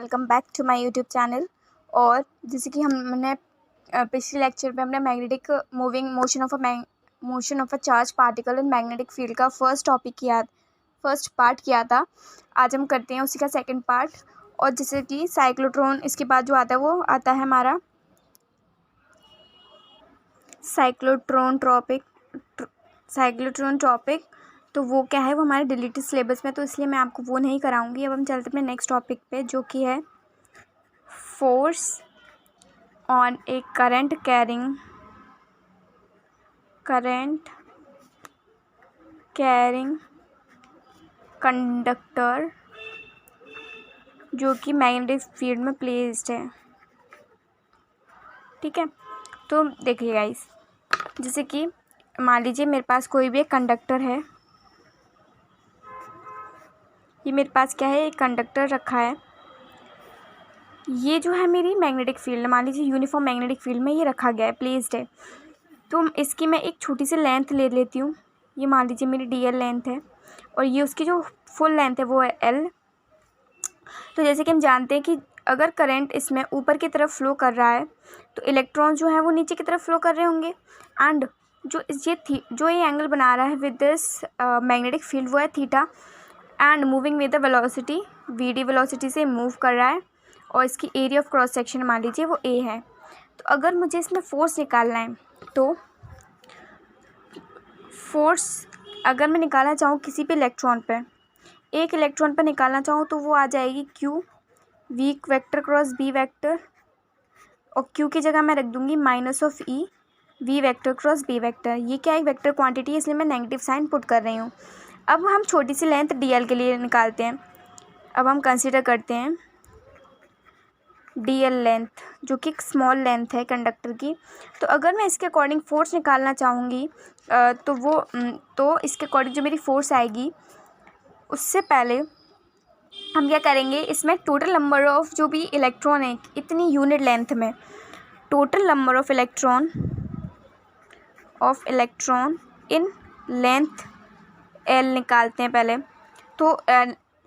Welcome back to my YouTube channel. और जैसे कि हमने पिछले लेक्चर में हमने magnetic moving motion of a charge particle in magnetic field का फर्स्ट पार्ट किया था। आज हम करते हैं उसी का सेकंड पार्ट। और जैसे कि साइक्लोट्रॉन, इसके बाद जो आता है वो आता है हमारा साइक्लोट्रॉन टॉपिक। तो वो क्या है, वो हमारे डिलीटेड सिलेबस में, तो इसलिए मैं आपको वो नहीं कराऊंगी। अब हम चलते हैं नेक्स्ट टॉपिक पे, जो कि है force on A current carrying conductor जो कि मैग्नेटिक फील्ड में प्लेस्ड है। ठीक है, तो देखिए गाइस, जैसे कि मान लीजिए मेरे पास कोई भी एक कंडक्टर है। ये मेरे पास क्या है, एक कंडक्टर रखा है। ये जो है मेरी मैग्नेटिक फील्ड, मान लीजिए यूनिफॉर्म मैग्नेटिक फील्ड में ये रखा गया है, प्लेस्ड है। तो इसकी मैं एक छोटी सी लेंथ ले लेती हूँ। ये मान लीजिए मेरी DL लेंथ है और ये उसकी जो फुल लेंथ है वो है L। तो जैसे कि हम जानते हैं कि अगर करंट इसमें ऊपर की तरफ फ्लो कर रहा है तो इलेक्ट्रॉन जो है वो नीचे की तरफ फ्लो कर रहे होंगे। एंड जो ये एंगल बना रहा है विद दिस मैग्नेटिक फील्ड वो है theta. And moving with the velocity VD velocity से मूव कर रहा है। और इसकी एरिया ऑफ क्रॉस सेक्शन मान लीजिए वो A है। तो अगर मुझे इसमें फोर्स निकालना है, तो फोर्स अगर मैं निकालना चाहूँ किसी भी इलेक्ट्रॉन पर, एक इलेक्ट्रॉन पर निकालना चाहूँ, तो वो आ जाएगी Q V vector cross B vector. और Q की जगह मैं रख दूँगी -E V vector cross B vector. ये क्या है, वेक्टर क्वांटिटी है, इसलिए मैं नेगेटिव साइन पुट कर रही हूँ। अब हम छोटी सी लेंथ DL के लिए निकालते हैं। अब हम कंसीडर करते हैं DL लेंथ, जो कि एक स्मॉल लेंथ है कंडक्टर की। तो अगर मैं इसके अकॉर्डिंग फोर्स निकालना चाहूँगी तो इसके अकॉर्डिंग जो मेरी फोर्स आएगी, उससे पहले हम क्या करेंगे, इसमें टोटल नंबर ऑफ जो भी इलेक्ट्रॉन है इतनी यूनिट लेंथ में, total number of electron in length L निकालते हैं पहले। तो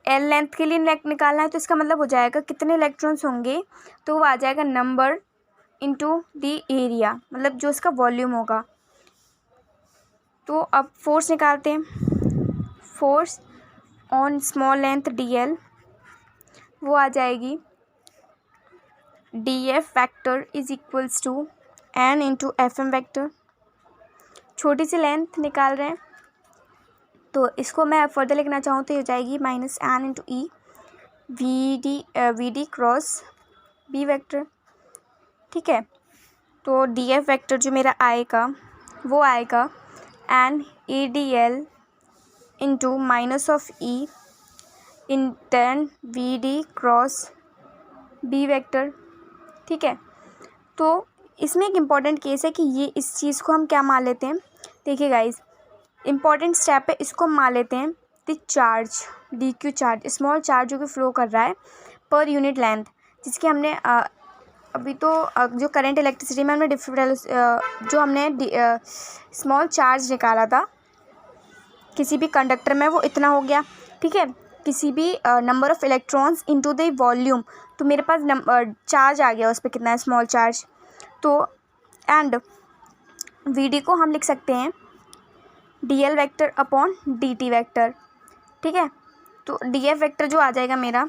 L लेंथ के लिए निकालना है, तो इसका मतलब हो जाएगा कितने इलेक्ट्रॉन्स होंगे, तो वो आ जाएगा नंबर इनटू द एरिया, मतलब जो इसका वॉल्यूम होगा। तो अब फोर्स निकालते हैं। Force on small length DL वो आ जाएगी DF vector is equals to N into FM vector. छोटी सी लेंथ निकाल रहे हैं, तो इसको मैं फर्दर लिखना चाहूँ तो ये हो जाएगी -N into E VD cross B vector. ठीक है, तो DF वेक्टर जो मेरा आएगा वो आएगा N ADL इंटू -E इन 10 VD क्रॉस B वेक्टर। ठीक है, तो इसमें एक इम्पॉर्टेंट केस है कि ये इस चीज़ को हम क्या मान लेते हैं। देखिए गाइस, इम्पॉर्टेंट स्टेप है, इसको मान लेते हैं the charge DQ charge, small charge जो कि फ्लो कर रहा है पर यूनिट लेंथ, जिसकी हमने अभी तो जो करंट इलेक्ट्रिसिटी में हमने जो हमने स्मॉल चार्ज निकाला था किसी भी कंडक्टर में, वो इतना हो गया। ठीक है, किसी भी number of electrons into the volume, तो मेरे पास चार्ज आ गया उस पर कितना है, स्मॉल चार्ज। तो एंड VD को हम लिख सकते हैं DL vector upon DT vector. ठीक है, तो DF वेक्टर जो आ जाएगा मेरा,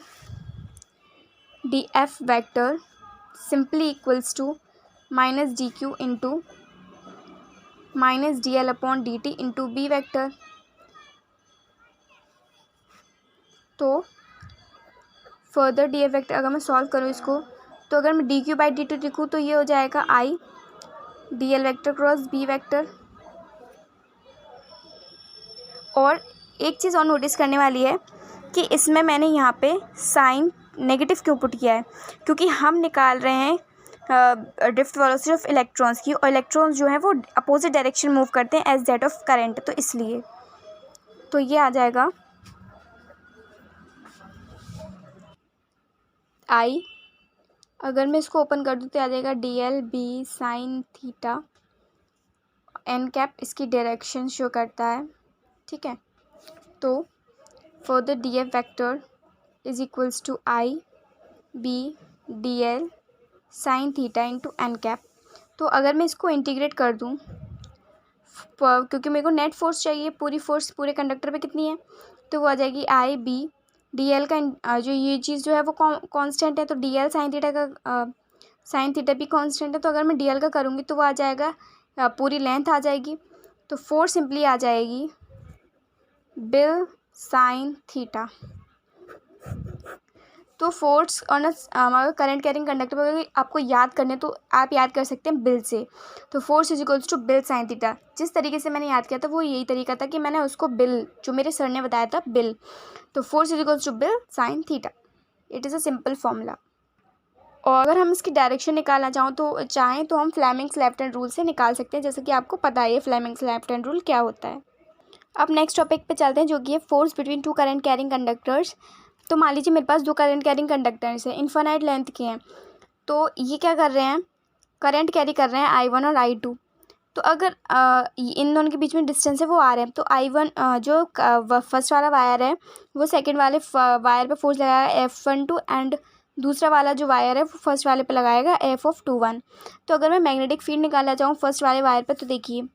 DF vector simply equals to -DQ into -DL upon DT into B vector. तो फर्दर DF वेक्टर अगर मैं सॉल्व करूँ इसको, तो अगर मैं DQ/DT लिखूँ तो ये हो जाएगा I DL vector cross B vector. और एक चीज़ और नोटिस करने वाली है कि इसमें मैंने यहाँ पे साइन नेगेटिव क्यों पुट किया है, क्योंकि हम निकाल रहे हैं ड्रिफ्ट वेलोसिटी ऑफ इलेक्ट्रॉन्स की, और इलेक्ट्रॉन्स जो है वो अपोजिट डायरेक्शन मूव करते हैं एज दैट ऑफ करंट, तो इसलिए तो ये आ जाएगा I, अगर मैं इसको ओपन कर दूँ तो आ जाएगा DL B sine theta, N cap इसकी डायरेक्शन शो करता है। ठीक है, तो further DF vector is equals to I B D L sine theta into N cap. तो अगर मैं इसको इंटीग्रेट कर दूँ, क्योंकि मेरे को नेट फोर्स चाहिए, पूरी फोर्स पूरे कंडक्टर पे कितनी है, तो वो आ जाएगी आई बी डी एल का जो ये चीज़ जो है वो कांस्टेंट है, तो डी एल साइन थीटा का साइन थीटा भी कांस्टेंट है, तो अगर मैं डी एल का करूँगी तो वो आ जाएगा पूरी लेंथ आ जाएगी, तो फोर्स सिंपली आ जाएगी बिल साइन थीटा। तो force on a current carrying conductor पर आपको याद करने तो आप याद कर सकते हैं बिल से। तो force is equals to BIL sine theta. जिस तरीके से मैंने याद किया था वो यही तरीका था कि मैंने उसको बिल, जो मेरे सर ने बताया था बिल, तो force is equals to BIL sine theta. It is a simple formula. और अगर हम इसकी डायरेक्शन निकालना चाहें तो हम फ्लेमिंग्स लेफ्ट हैंड रूल से निकाल सकते हैं, जैसे कि आपको पता है फ्लेमिंग्स लेफ्ट हैंड रूल क्या होता है। अब नेक्स्ट टॉपिक पे चलते हैं, जो कि है force between two current carrying conductors. तो मान लीजिए मेरे पास दो करंट कैरिंग कंडक्टर्स हैं, इनफाइनाइट लेंथ के हैं, तो ये क्या कर रहे हैं, करंट कैरी कर रहे हैं I1 और I2। तो अगर इन दोनों के बीच में डिस्टेंस है वो R है, तो I1 जो फर्स्ट वाला वायर है वो सेकंड वाले वायर पे फोर्स लगाएगा F12 एंड दूसरा वाला जो वायर है वो फर्स्ट वाले पे लगाएगा F21। तो अगर मैं मैग्नेटिक फील्ड निकालना चाहूँ फर्स्ट वाले वायर पे, तो देखिए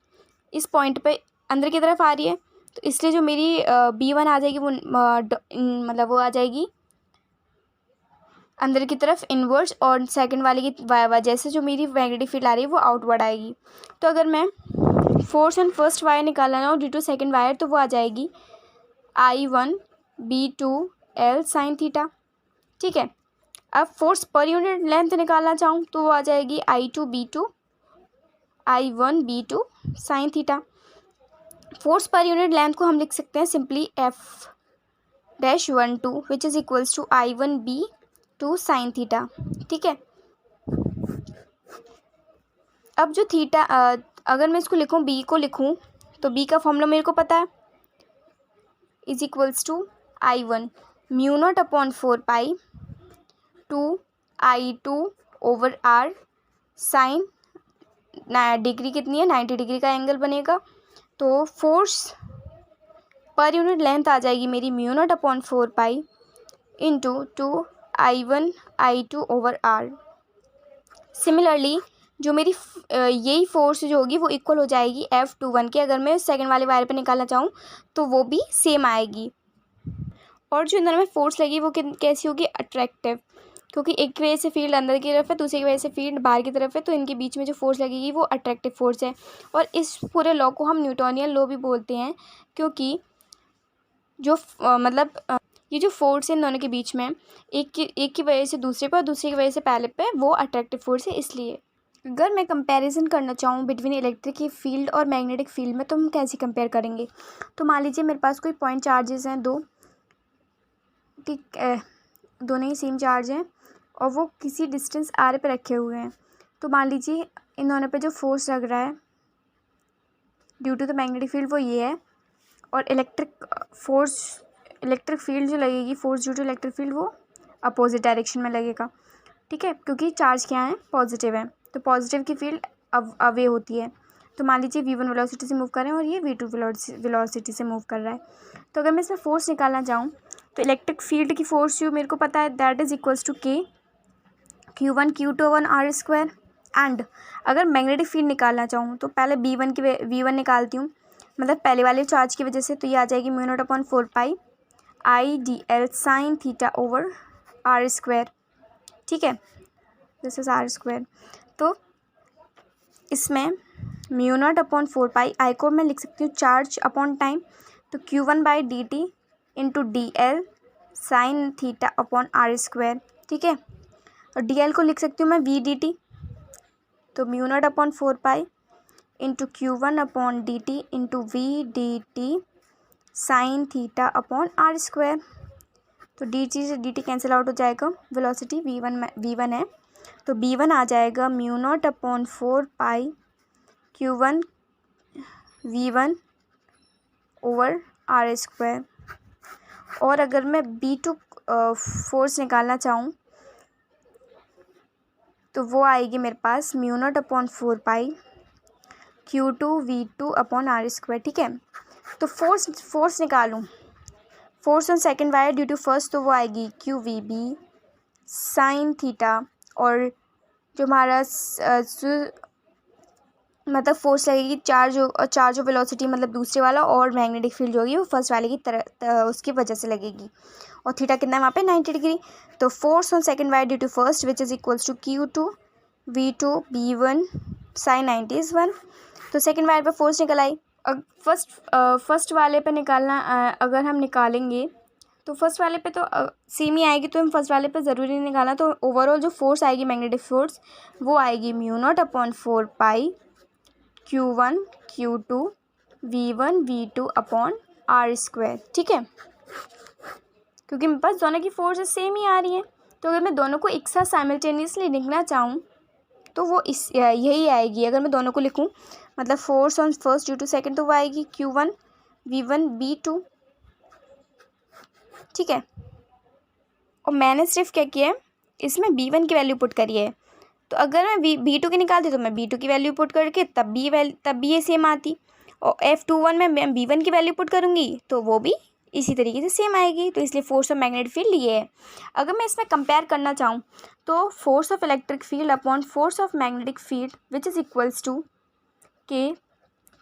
इस पॉइंट पे अंदर की तरफ आ रही है, तो इसलिए जो मेरी B1 आ जाएगी वो मतलब वो आ जाएगी अंदर की तरफ इनवर्स, और सेकंड वाले की वजह से जो मेरी मैग्नेटिक फील्ड आ रही है वो आउटवर्ड आएगी। तो अगर मैं फोर्स ऑन फर्स्ट वायर निकालना चाहूँ ड्यू टू सेकंड वायर, तो वो आ जाएगी I1 B2L साइन थीटा। ठीक है, अब फोर्स पर यूनिट लेंथ निकालना चाहूँ तो वो आ जाएगी I2 B2 I1 B2 sine theta. Force पर यूनिट लेंथ को हम लिख सकते हैं simply F-12 which is equals to I1 B2 sine theta. ठीक है, अब जो थीटा अगर मैं इसको लिखूँ, बी को लिखूँ, तो बी का फॉर्मूला मेरे को पता है, is equals to I1 mu naught upon 4 2 I2 over R sine degree कितनी है, 90 डिग्री का एंगल बनेगा। तो फोर्स पर यूनिट लेंथ आ जाएगी मेरी mu naught upon 4 into 2 I1 I2 over R। Similarly जो मेरी यही फोर्स जो होगी वो इक्वल हो जाएगी F21 के, अगर मैं सेकंड वाले वायर पे निकालना चाहूँ तो वो भी सेम आएगी। और जो अंदर में फोर्स लगी वो कैसी होगी, अट्रैक्टिव, क्योंकि एक की वजह से फील्ड अंदर की तरफ है, दूसरी की वजह से फील्ड बाहर की तरफ है, तो इनके बीच में जो फोर्स लगेगी वो अट्रैक्टिव फोर्स है। और इस पूरे लॉ को हम न्यूटोनियन लॉ भी बोलते हैं, क्योंकि जो ये जो फोर्स है इन दोनों के बीच में, एक की वजह से दूसरे पर और दूसरे की वजह से पहले पे, वो अट्रैक्टिव फोर्स है। इसलिए अगर मैं कंपैरिजन करना चाहूँ बिटवीन इलेक्ट्रिक फील्ड और मैग्नेटिक फील्ड में, तो हम कैसे कंपेयर करेंगे। तो मान लीजिए मेरे पास कोई पॉइंट चार्जेस हैं दो, ठीक है, दोनों ही सेम चार्ज हैं और वो किसी डिस्टेंस R पे रखे हुए हैं। तो मान लीजिए इन दोनों पे जो फोर्स लग रहा है due to the magnetic field वो ये है, और इलेक्ट्रिक फील्ड जो लगेगी, force due to electric field, वो अपोजिट डायरेक्शन में लगेगा। ठीक है, क्योंकि चार्ज क्या है, पॉजिटिव है, तो पॉजिटिव की फील्ड अवे होती है। तो मान लीजिए V1 वेलोसिटी से मूव कर रहे हैं और ये V2 वेलोसिटी से मूव कर रहा है। तो अगर मैं इसमें फोर्स निकालना चाहूँ तो इलेक्ट्रिक फील्ड की फोर्स जो मेरे को पता है that is equals to K Q1 Q2 R²। And अगर मैग्नेटिक फील्ड निकालना चाहूँ तो पहले V1 निकालती हूँ, मतलब पहले वाले चार्ज की वजह से, तो ये आ जाएगी mu naught upon 4 IDL sine theta over R²। ठीक है, दिस इज R²। तो इसमें म्यू नॉट अपॉन 4 आई को मैं लिख सकती हूँ चार्ज अपॉन टाइम, तो Q1/dt into DL sine theta upon R²। ठीक है, और DL को लिख सकती हूँ मैं VDT, तो mu naught upon 4 into Q1/dt into VDT sine theta upon R²। तो dt से dt कैंसिल आउट हो जाएगा, वेलोसिटी V1 है, तो B1 आ जाएगा mu naught upon 4 Q1 V1 over R²। और अगर मैं B2 फोर्स निकालना चाहूँ तो वो आएगी मेरे पास mu naught upon 4 Q2 V2 upon R²। ठीक है, तो फोर्स निकालूँ, force on second wire due to first, तो वो आएगी QVB साइन थीटा, और जो हमारा मतलब फोर्स लगेगी चार्ज ऑफ वेलोसिटी मतलब दूसरे वाला, और मैग्नेटिक फील्ड जो होगी वो फर्स्ट वाले की तरह उसकी वजह से लगेगी। और थीटा कितना है वहाँ पे 90 डिग्री। तो force on second wire due to first which is equals to Q2 V2 B1 sine 90 is 1। तो सेकंड वायर पे फोर्स निकल आई। फर्स्ट वाले पे निकालना अगर हम निकालेंगे तो फर्स्ट वाले पे तो सेम ही आएगी, तो हम फर्स्ट वाले पे ज़रूरी नहीं निकालना। तो ओवरऑल जो फोर्स आएगी मैग्नेटिक फोर्स वो आएगी μ0/4 Q1 Q2 V1 V2 upon R²। ठीक है, क्योंकि मेरे पास दोनों की फोर्स सेम ही आ रही है। तो अगर मैं दोनों को एक साथ साइमल्टेनियसली लिखना चाहूँ तो वो यही आएगी। अगर मैं दोनों को लिखूँ मतलब force on first due to second, तो वो आएगी Q1 V1 B2। ठीक है, और मैंने सिर्फ क्या किया है, इसमें B1 की वैल्यू पुट करी है। तो अगर मैं B2 की निकालती तो मैं B2 की वैल्यू पुट करके तब भी ये सेम आती। और F21 में मैं B1 की वैल्यू पुट करूँगी तो वो भी इसी तरीके से सेम आएगी। तो इसलिए फोर्स ऑफ मैग्नेटिक फील्ड ये है। अगर मैं इसमें कंपेयर करना चाहूँ तो force of electric field upon force of magnetic field which is equals to K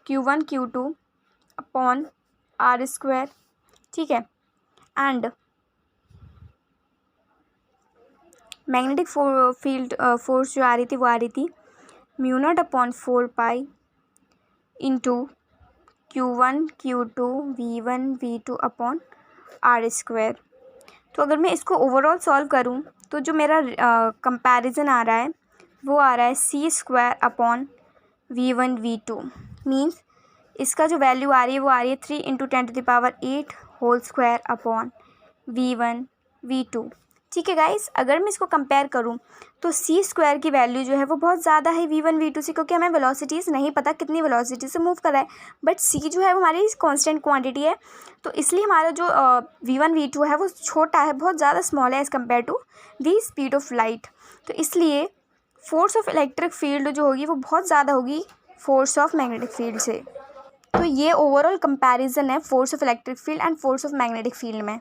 Q1 Q2 upon R²। ठीक है, एंड मैग्नेटिक फील्ड फोर्स जो आ रही थी वो आ रही थी μ0/4 into Q1 Q2 V1 V2 upon R²। तो अगर मैं इसको ओवरऑल सॉल्व करूँ तो जो मेरा कंपैरिजन आ रहा है वो आ रहा है C² V1 V2 मीन्स इसका जो वैल्यू आ रही है वो आ रही है 3 × 10⁸ whole square upon V1 V2। ठीक है गाइस, अगर मैं इसको कंपेयर करूँ तो C² की वैल्यू जो है वो बहुत ज़्यादा है V1 V2 से, क्योंकि हमें वेलोसिटीज़ नहीं पता कितनी वेलोसिटी से मूव कर रहा है। बट C जो है वो हमारी कांस्टेंट क्वांटिटी है, तो इसलिए हमारा जो V1 V2 है वो छोटा है, बहुत ज़्यादा स्मॉल है as compare to the speed of light. तो इसलिए फोर्स ऑफ इलेक्ट्रिक फील्ड जो होगी वो बहुत ज़्यादा होगी फोर्स ऑफ मैग्नेटिक फील्ड से। तो ये ओवरऑल कंपैरिजन है force of electric field and force of magnetic field में।